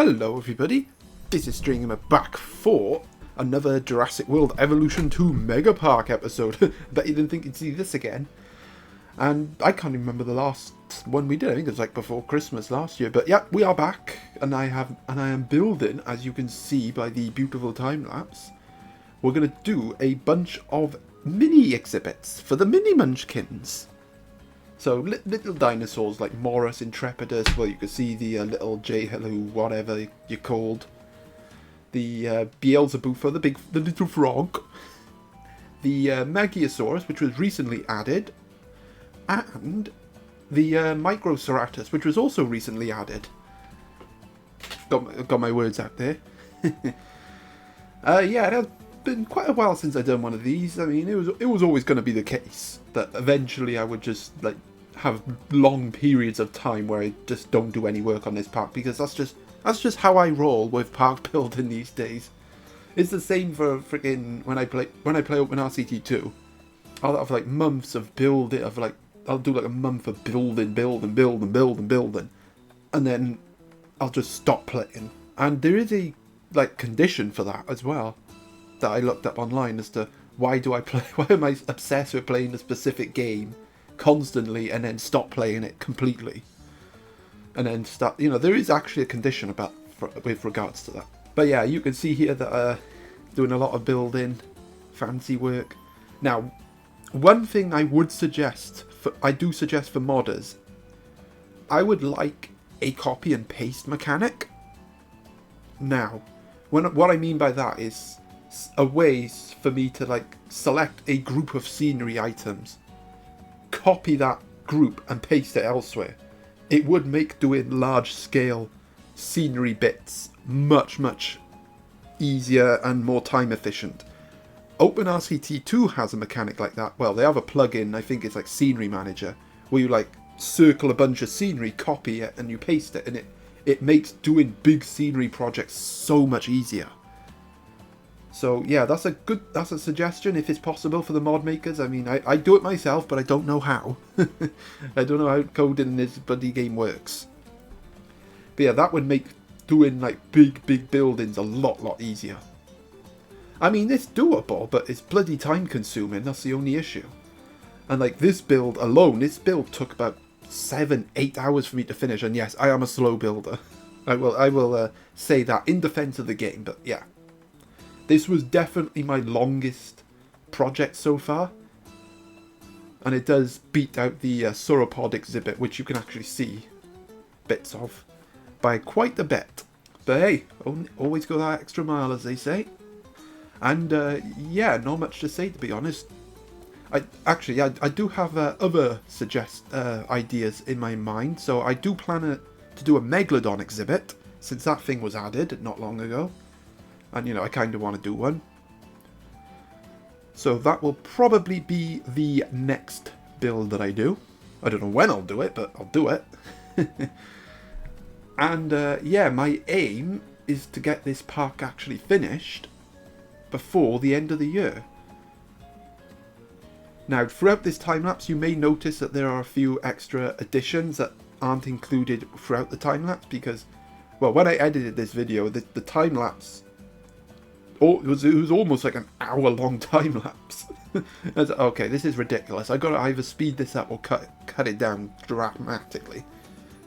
Hello everybody, this is Stringham back for another Jurassic World Evolution 2 Mega Park episode. Bet you didn't think you'd see this again. And I can't even remember the last one we did. I think it was like before Christmas last year. But yeah, we are back, and I am building, as you can see by the beautiful time lapse. We're gonna do a bunch of mini exhibits for the mini munchkins. So little dinosaurs like Morris, Intrepidus, well you can see the little J-Hello, whatever you're called. The Beelzebuffer, the little frog. The Magiosaurus, which was recently added. And the microceratus, which was also recently added. Got my words out there. Yeah, it has been quite a while since I've done one of these. I mean, it was always going to be the case that eventually I would just like have long periods of time where I just don't do any work on this park, because that's just how I roll with park building these days. It's the same for freaking when I play OpenRCT 2. I'll have like months of building, I'll do like a month of building, and then I'll just stop playing. And there is a like condition for that as well that I looked up online as to why am I obsessed with playing a specific game constantly and then stop playing it completely, and then start, there is actually a condition with regards to that. But yeah, you can see here that doing a lot of building, fancy work. Now, one thing I would suggest for modders, I would like a copy and paste mechanic. Now, what I mean by that is a way for me to like select a group of scenery items, copy that group and paste it elsewhere. It would make doing large scale scenery bits much easier and more time efficient. OpenRCT 2 has a mechanic like that. Well, they have a plugin, I think it's like Scenery Manager, where you like circle a bunch of scenery, copy it, and you paste it, and it makes doing big scenery projects so much easier. So yeah, that's a suggestion if it's possible for the mod makers. I mean, I do it myself, but I don't know how. I don't know how coding in this bloody game works. But yeah, that would make doing like big buildings a lot easier. I mean, it's doable, but it's bloody time consuming, that's the only issue. And like this build alone, this build took about 7-8 hours for me to finish, and yes, I am a slow builder. I will say that in defense of the game, but yeah. This was definitely my longest project so far. And it does beat out the sauropod exhibit, which you can actually see bits of, by quite a bit. But hey, always go that extra mile, as they say. And yeah, not much to say, to be honest. I do have other ideas in my mind. So I do plan to do a Megalodon exhibit, since that thing was added not long ago. And I kind of want to do one. So that will probably be the next build that I do. I don't know when I'll do it, but I'll do it. And yeah, my aim is to get this park actually finished before the end of the year. Now, throughout this time-lapse, you may notice that there are a few extra additions that aren't included throughout the time-lapse, because, well, when I edited this video, the time-lapse, it was almost like an hour-long time-lapse. Okay, this is ridiculous. I got to either speed this up or cut it down dramatically.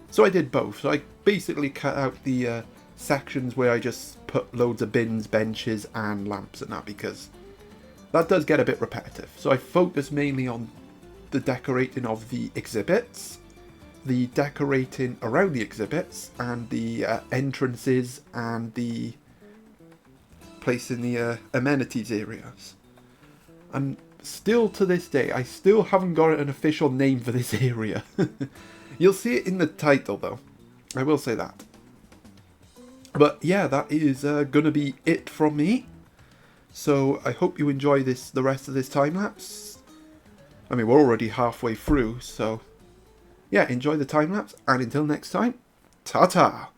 So I did both. So I basically cut out the sections where I just put loads of bins, benches, and lamps and that, because that does get a bit repetitive. So I focus mainly on the decorating of the exhibits, the decorating around the exhibits, and the entrances, and the place in the amenities areas. And still to this day, I still haven't got an official name for this area. You'll see it in the title though, I will say that. But yeah, that is gonna be it from me. So I hope you enjoy the rest of this time-lapse. I mean, we're already halfway through, so yeah, enjoy the time-lapse, and until next time, ta-ta!